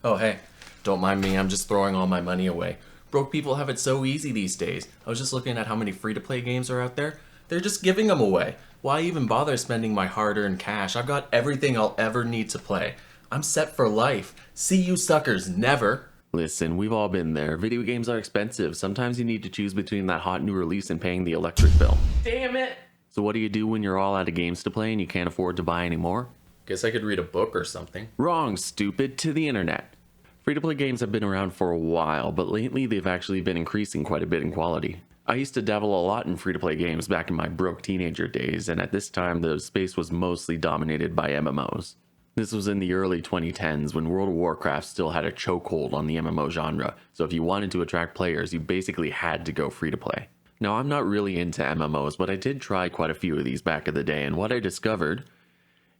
Oh, hey, don't mind me, I'm just throwing all my money away. Broke people have it so easy these days. I was just looking at how many free-to-play games are out there. They're just giving them away. Why even bother spending my hard-earned cash? I've got everything I'll ever need to play. I'm set for life. See you suckers never. Listen, we've all been there. Video games are expensive. Sometimes you need to choose between that hot new release and paying the electric bill. Damn it. So what do you do when you're all out of games to play and you can't afford to buy any more? Guess I could read a book or something. Wrong, stupid, to the internet. Free-to-play games have been around for a while, but lately they've actually been increasing quite a bit in quality. I used to dabble a lot in free-to-play games back in my broke teenager days, and at this time the space was mostly dominated by MMOs. This was in the early 2010s when World of Warcraft still had a chokehold on the MMO genre, so if you wanted to attract players, you basically had to go free-to-play. Now, I'm not really into MMOs, but I did try quite a few of these back in the day, and what I discovered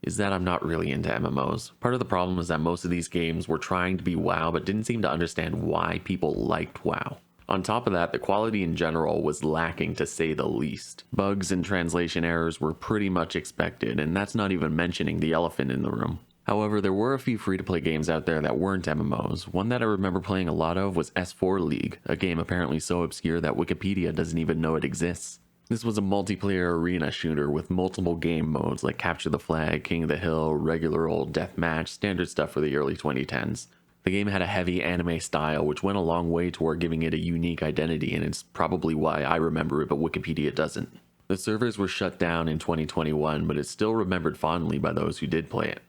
is that I'm not really into MMOs. Part of the problem is that most of these games were trying to be WoW, but didn't seem to understand why people liked WoW. On top of that, the quality in general was lacking, to say the least. Bugs and translation errors were pretty much expected, and that's not even mentioning the elephant in the room. However, there were a few free-to-play games out there that weren't MMOs. One that I remember playing a lot of was S4 League, a game apparently so obscure that Wikipedia doesn't even know it exists. This was a multiplayer arena shooter with multiple game modes like Capture the Flag, King of the Hill, regular old deathmatch, standard stuff for the early 2010s. The game had a heavy anime style, which went a long way toward giving it a unique identity, and it's probably why I remember it, but Wikipedia doesn't. The servers were shut down in 2021, but it's still remembered fondly by those who did play it.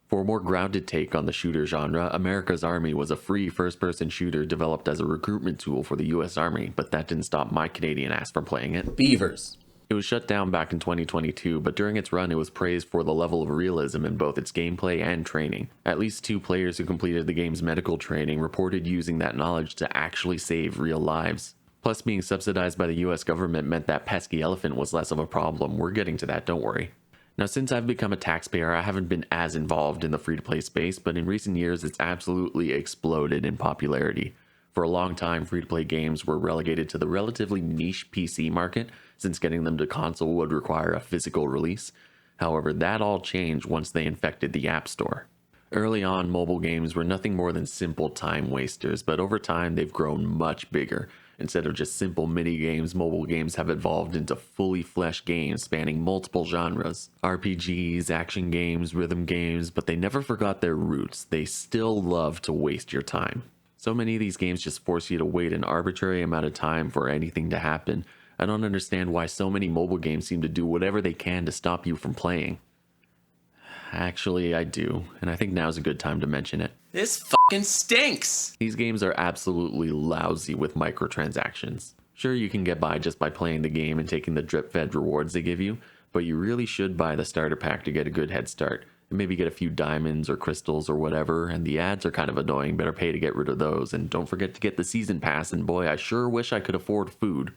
For a more grounded take on the shooter genre, America's Army was a free first-person shooter developed as a recruitment tool for the US Army, but that didn't stop my Canadian ass from playing it. Beavers. It was shut down back in 2022, but during its run it was praised for the level of realism in both its gameplay and training. At least 2 players who completed the game's medical training reported using that knowledge to actually save real lives. Plus, being subsidized by the US government meant that pesky elephant was less of a problem. We're getting to that, don't worry. Now, since I've become a taxpayer, I haven't been as involved in the free-to-play space, but in recent years it's absolutely exploded in popularity. For a long time, free-to-play games were relegated to the relatively niche PC market, since getting them to console would require a physical release. However, that all changed once they infected the App Store. Early on, mobile games were nothing more than simple time wasters, but over time they've grown much bigger. Instead of just simple mini-games, mobile games have evolved into fully fleshed games spanning multiple genres. RPGs, action games, rhythm games, but they never forgot their roots. They still love to waste your time. So many of these games just force you to wait an arbitrary amount of time for anything to happen. I don't understand why so many mobile games seem to do whatever they can to stop you from playing. Actually, I do, and I think now's a good time to mention it. This fucking stinks! These games are absolutely lousy with microtransactions. Sure, you can get by just by playing the game and taking the drip-fed rewards they give you, but you really should buy the starter pack to get a good head start, and maybe get a few diamonds or crystals or whatever, and the ads are kind of annoying, better pay to get rid of those, and don't forget to get the season pass, and boy, I sure wish I could afford food.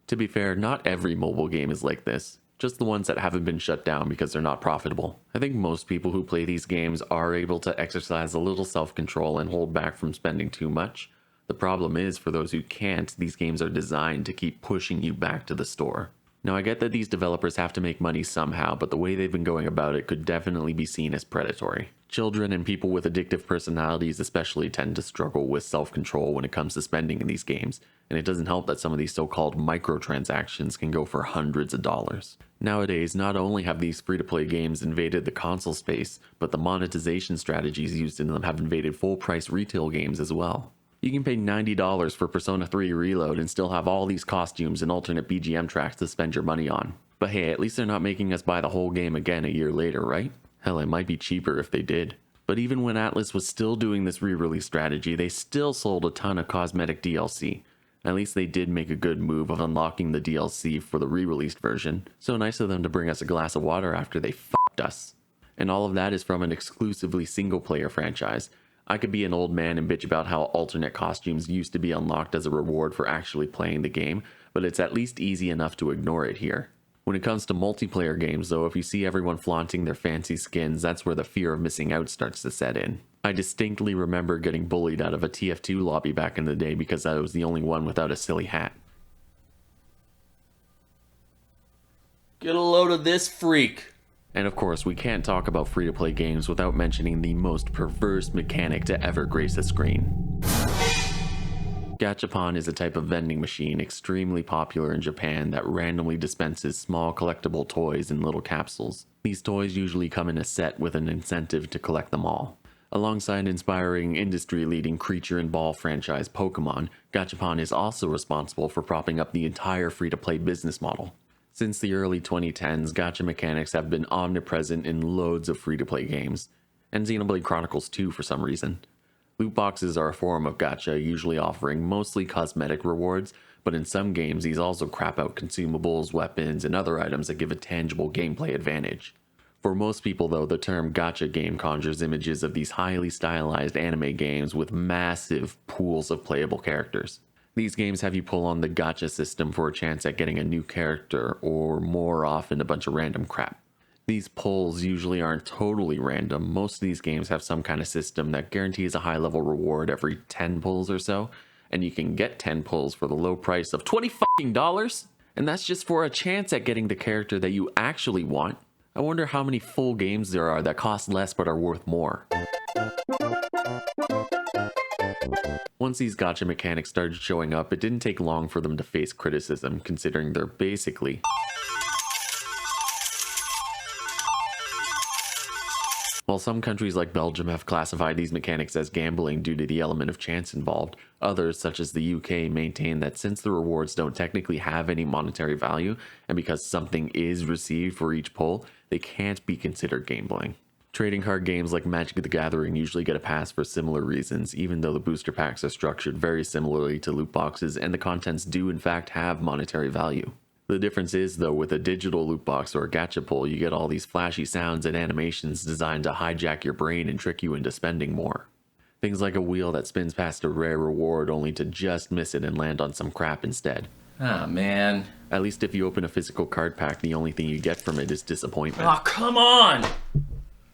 To be fair, not every mobile game is like this. Just the ones that haven't been shut down because they're not profitable. I think most people who play these games are able to exercise a little self-control and hold back from spending too much. The problem is, for those who can't, these games are designed to keep pushing you back to the store. Now, I get that these developers have to make money somehow, but the way they've been going about it could definitely be seen as predatory. Children and people with addictive personalities especially tend to struggle with self-control when it comes to spending in these games, and it doesn't help that some of these so-called microtransactions can go for hundreds of dollars. Nowadays, not only have these free-to-play games invaded the console space, but the monetization strategies used in them have invaded full-price retail games as well. You can pay $90 for Persona 3 Reload and still have all these costumes and alternate BGM tracks to spend your money on. But hey, at least they're not making us buy the whole game again a year later, right? Hell, it might be cheaper if they did. But even when Atlas was still doing this re-release strategy, they still sold a ton of cosmetic DLC. At least they did make a good move of unlocking the DLC for the re-released version. So nice of them to bring us a glass of water after they f***ed us. And all of that is from an exclusively single-player franchise. I could be an old man and bitch about how alternate costumes used to be unlocked as a reward for actually playing the game, but it's at least easy enough to ignore it here. When it comes to multiplayer games though, if you see everyone flaunting their fancy skins, that's where the fear of missing out starts to set in. I distinctly remember getting bullied out of a TF2 lobby back in the day because I was the only one without a silly hat. Get a load of this freak. And of course, we can't talk about free-to-play games without mentioning the most perverse mechanic to ever grace a screen. Gachapon is a type of vending machine extremely popular in Japan that randomly dispenses small collectible toys in little capsules. These toys usually come in a set with an incentive to collect them all. Alongside inspiring industry-leading creature and ball franchise Pokemon, Gachapon is also responsible for propping up the entire free-to-play business model. Since the early 2010s, gacha mechanics have been omnipresent in loads of free-to-play games, and Xenoblade Chronicles 2 for some reason. Loot boxes are a form of gacha, usually offering mostly cosmetic rewards, but in some games these also crap out consumables, weapons, and other items that give a tangible gameplay advantage. For most people though, the term gacha game conjures images of these highly stylized anime games with massive pools of playable characters. These games have you pull on the gacha system for a chance at getting a new character, or more often a bunch of random crap. These pulls usually aren't totally random. Most of these games have some kind of system that guarantees a high level reward every 10 pulls or so, and you can get 10 pulls for the low price of $20. And that's just for a chance at getting the character that you actually want. I wonder how many full games there are that cost less but are worth more. Once these gacha mechanics started showing up, it didn't take long for them to face criticism, considering they're basically While some countries like Belgium have classified these mechanics as gambling due to the element of chance involved, others, such as the UK, maintain that since the rewards don't technically have any monetary value, and because something is received for each pull, they can't be considered gambling. Trading card games like Magic the Gathering usually get a pass for similar reasons, even though the booster packs are structured very similarly to loot boxes and the contents do in fact have monetary value. The difference is, though, with a digital loot box or a gacha pull, you get all these flashy sounds and animations designed to hijack your brain and trick you into spending more. Things like a wheel that spins past a rare reward only to just miss it and land on some crap instead. Ah, man. At least if you open a physical card pack, the only thing you get from it is disappointment. Aw, come on!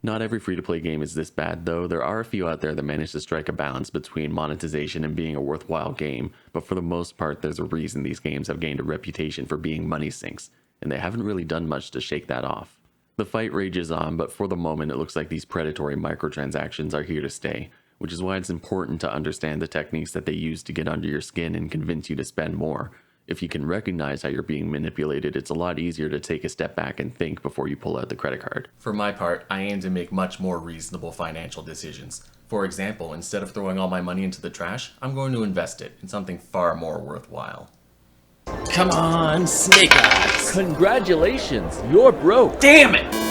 Not every free-to-play game is this bad, though. There are a few out there that manage to strike a balance between monetization and being a worthwhile game, but for the most part, there's a reason these games have gained a reputation for being money sinks, and they haven't really done much to shake that off. The fight rages on, but for the moment it looks like these predatory microtransactions are here to stay, which is why it's important to understand the techniques that they use to get under your skin and convince you to spend more. If you can recognize how you're being manipulated, it's a lot easier to take a step back and think before you pull out the credit card. For my part, I aim to make much more reasonable financial decisions. For example, instead of throwing all my money into the trash, I'm going to invest it in something far more worthwhile. Come on, Snake Eyes! Congratulations, you're broke! Damn it!